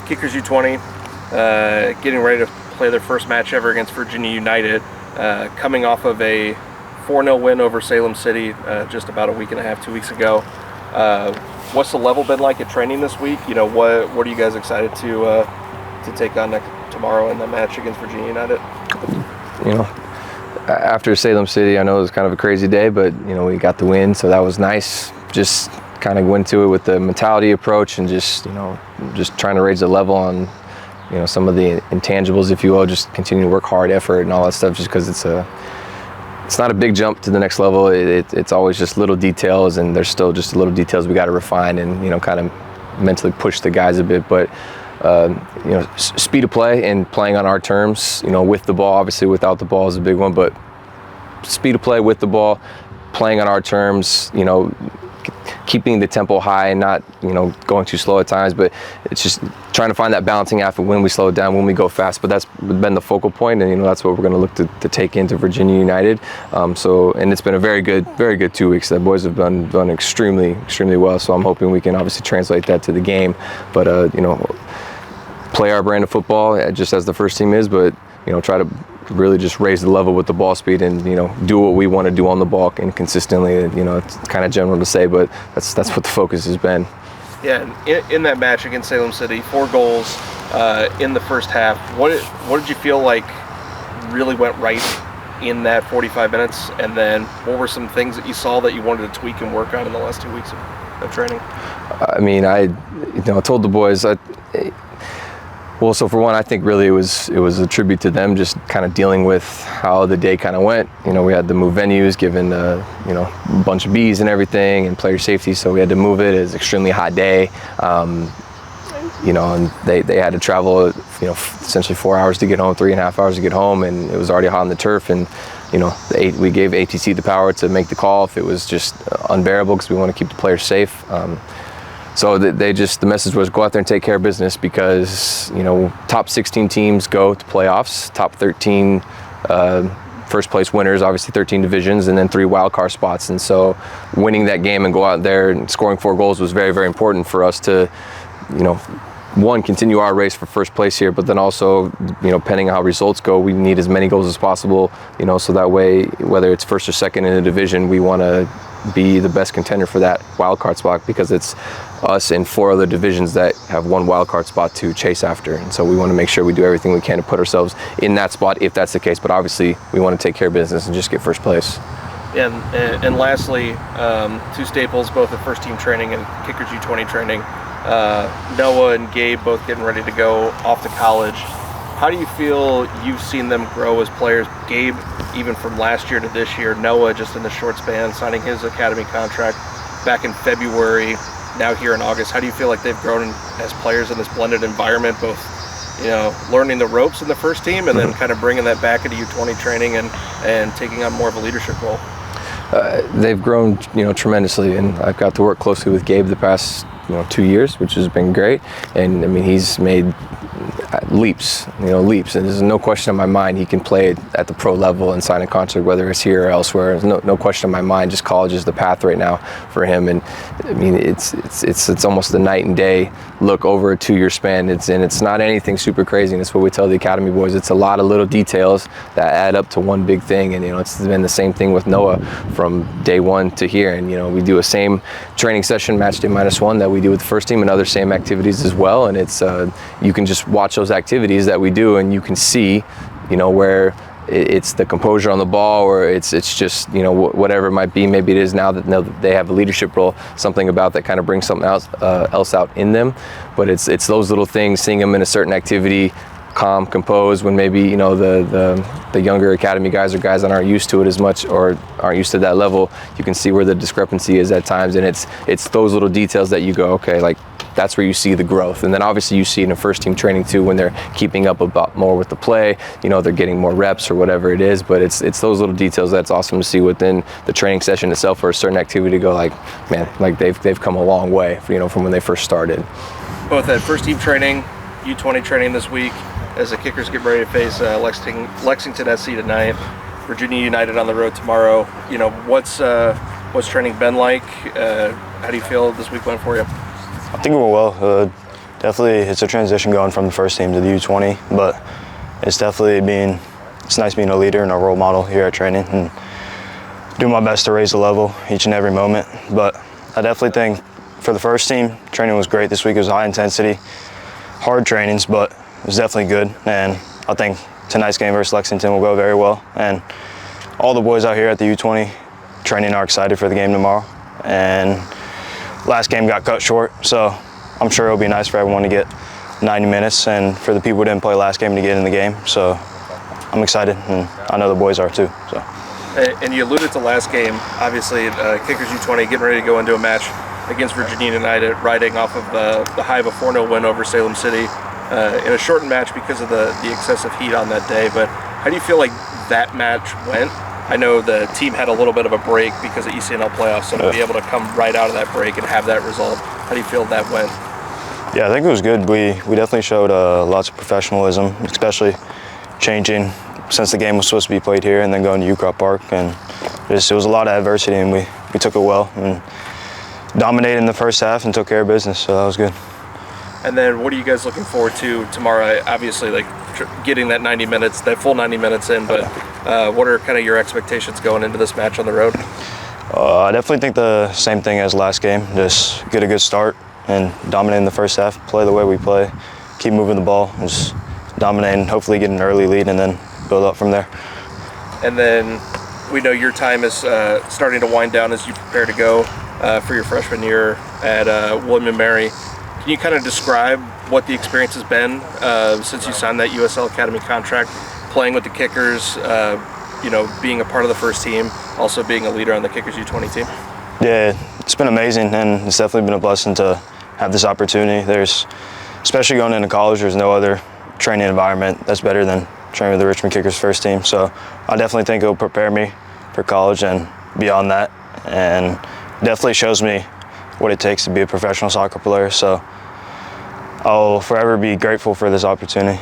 Kickers U20 getting ready to play their first match ever against Virginia United, coming off of a 4-0 win over Salem City just about a week and a half, 2 weeks ago. What's the level been like at training this week? You know, what are you guys excited to take on tomorrow in the match against Virginia United? You know, after Salem City, I know it was kind of a crazy day, but you know, we got the win, so that was nice. Just kind of went to it with the mentality approach and just trying to raise the level on, you know, some of the intangibles, if you will, just continue to work hard, effort and all that stuff, just because it's not a big jump to the next level. It's always just little details, and there's still just little details we got to refine and, you know, kind of mentally push the guys a bit. But you know, speed of play and playing on our terms, you know, with the ball, obviously without the ball is a big one, but speed of play with the ball, playing on our terms, you know, keeping the tempo high and not, you know, going too slow at times. But it's just trying to find that balancing act when we slow it down, when we go fast. But that's been the focal point, and you know, that's what we're going to look to take into Virginia United. And it's been a very good 2 weeks. The boys have done extremely well. So I'm hoping we can obviously translate that to the game. But you know, play our brand of football just as the first team is, but you know, try to really just raise the level with the ball speed and, you know, do what we want to do on the ball and consistently. You know, it's kind of general to say, but that's what the focus has been. Yeah, and in that match against Salem City, 4 goals in the first half. What did you feel like really went right in that 45 minutes? And then what were some things that you saw that you wanted to tweak and work on in the last 2 weeks of training? I mean, I told the boys, well, so for one, I think really it was a tribute to them just kind of dealing with how the day kind of went. You know, we had to move venues given you know, a bunch of bees and everything and player safety, so we had to move it. It was an extremely hot day. You know, and they had to travel, you know, essentially 4 hours to get home, 3.5 hours to get home, and it was already hot on the turf. And you know, we gave ATC the power to make the call if it was just unbearable, because we want to keep the players safe. So the message was go out there and take care of business, because, you know, top 16 teams go to playoffs, top 13 first place winners, obviously 13 divisions, and then 3 wild card spots. And so winning that game and go out there and scoring 4 goals was very, very important for us to, you know, one, continue our race for first place here, but then also, you know, depending on how results go, we need as many goals as possible, you know, so that way, whether it's first or second in the division, we want to be the best contender for that wild card spot, because it's us and 4 other divisions that have 1 wild card spot to chase after. And so we want to make sure we do everything we can to put ourselves in that spot if that's the case. But obviously we want to take care of business and just get first place. Yeah, and lastly, 2 staples, both at first team training and Kickers U20 training. Noah and Gabe both getting ready to go off to college. How do you feel you've seen them grow as players? Gabe, even from last year to this year. Noah, just in the short span, signing his academy contract back in February, now here in August. How do you feel like they've grown as players in this blended environment, both, you know, learning the ropes in the first team and then kind of bringing that back into U20 training and taking on more of a leadership role? They've grown, you know, tremendously, and I've got to work closely with Gabe the past, you know, 2 years, which has been great. And I mean, he's made leaps. And there's no question in my mind he can play at the pro level and sign a contract, whether it's here or elsewhere. There's no question in my mind. Just college is the path right now for him. And I mean, it's almost a night and day look over a 2-year span. It's not anything super crazy. And it's what we tell the academy boys. It's a lot of little details that add up to one big thing. And you know, it's been the same thing with Noah from day 1 to here. And you know, we do a same training session, Matchday -1, that we do with the first team, and other same activities as well. And it's you can just watch those activities that we do, and you can see, you know, where it's the composure on the ball, or it's just, you know, whatever it might be. Maybe it is now that they have a leadership role, something about that kind of brings something else out in them. But it's those little things, seeing them in a certain activity, calm, composed, when maybe, you know, the younger academy guys or guys that aren't used to it as much or aren't used to that level, you can see where the discrepancy is at times. And it's those little details that you go, okay, like, that's where you see the growth. And then obviously you see it in first team training too, when they're keeping up about more with the play, you know, they're getting more reps or whatever it is. But it's those little details that's awesome to see within the training session itself, for a certain activity to go like, man, like they've come a long way, you know, from when they first started. Both at first team training, U20 training this week, as the Kickers get ready to face Lexington SC tonight, Virginia United on the road tomorrow. You know, what's training been like? How do you feel this week went for you? I think it went well. Definitely, it's a transition going from the first team to the U20, but it's nice being a leader and a role model here at training and do my best to raise the level each and every moment. But I definitely think for the first team, training was great this week. It was high intensity, hard trainings, but it was definitely good. And I think tonight's game versus Lexington will go very well. And all the boys out here at the U20 training are excited for the game tomorrow. And last game got cut short, so I'm sure it'll be nice for everyone to get 90 minutes and for the people who didn't play last game to get in the game. So I'm excited, and I know the boys are too. So. And you alluded to last game, obviously, Kickers U20 getting ready to go into a match against Virginia United, riding off of the high of a 4-0 win over Salem City in a shortened match because of the excessive heat on that day. But how do you feel like that match went? I know the team had a little bit of a break because of ECNL playoffs, so to be able to come right out of that break and have that result, how do you feel that went? Yeah, I think it was good. We definitely showed lots of professionalism, especially changing since the game was supposed to be played here and then going to UCrop Park. And it was a lot of adversity, and we took it well and dominated in the first half and took care of business, so that was good. And then what are you guys looking forward to tomorrow? Obviously, like getting that 90 minutes, that full 90 minutes in, but what are kind of your expectations going into this match on the road? I definitely think the same thing as last game, just get a good start and dominate in the first half, play the way we play, keep moving the ball, just dominate and hopefully get an early lead and then build up from there. And then we know your time is starting to wind down as you prepare to go for your freshman year at William & Mary. Can you kind of describe what the experience has been since you signed that USL Academy contract, playing with the Kickers, being a part of the first team, also being a leader on the Kickers U20 team? Yeah, it's been amazing, and it's definitely been a blessing to have this opportunity. Especially going into college, there's no other training environment that's better than training with the Richmond Kickers first team. So I definitely think it'll prepare me for college and beyond that, and definitely shows me what it takes to be a professional soccer player. So I'll forever be grateful for this opportunity.